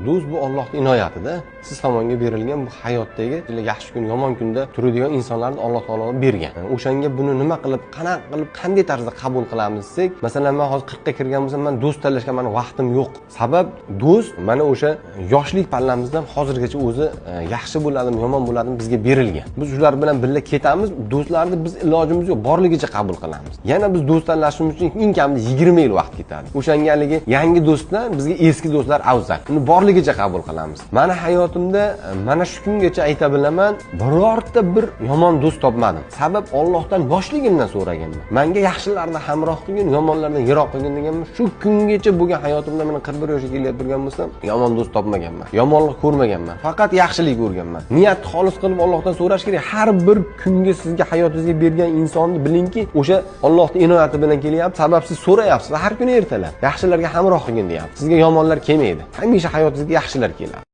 Do'st bu Allohning inoyatida. Siz tomonga berilgan bu hayotdagi yaxshi kun, yomon kunda turadigan insonlarni Alloh taolo bergan. O'shanga buni nima qilib, qanaqa qilib, qanday tarzda qabul qilamiz desak, masalan, men hozir 40 ga kirgan bo'lsam, men do'st tanlashga meni vaqtim yo'q. Sabab do'st mana o'sha yoshlik pallamizdan hozirgacha o'zi yaxshi bo'ladimi, yomon bo'ladimi bizga berilgan. Biz ular bilan birga ketamiz, do'stlarni biz ilojimiz yo'q, borligicha qabul qilamiz. Yana biz do'st tanlashimiz uchun eng kamida 20 yil vaqt ketadi. O'shangaligi yangi do'stdan bizga eski do'stlar afzal. Uni borligicha qabul qilamiz. Meni hayotimda mana shu kungacha ayta bilaman, birorta bir yomon do'st topmadim. Sabab Allohdan yoshligimdan so'raganman. Menga yaxshilarni hamroh qilgin, yomonlardan yiroq qilgin deganman. Shu kungacha bo'lgan hayotimda men 41 yoshga kelib turgan bo'lsam, yomon do'st topmaganman. Yomonlik ko'rmaganman. Faqat yaxshilik ko'rganman. Niyatni xolis qilib Allohdan so'rash kerak. Har bir kunga sizga hayotingizga bergan insonni bilingki, o'sha Allohning inoyati bilan kelyapti. Sabab siz so'rayapsiz har kuni ertalab. Yaxshilarga hamroh qilgin deyapti. Sizga yomonlar kelmaydi. Hamisha hayotingizga yaxshilar keladi.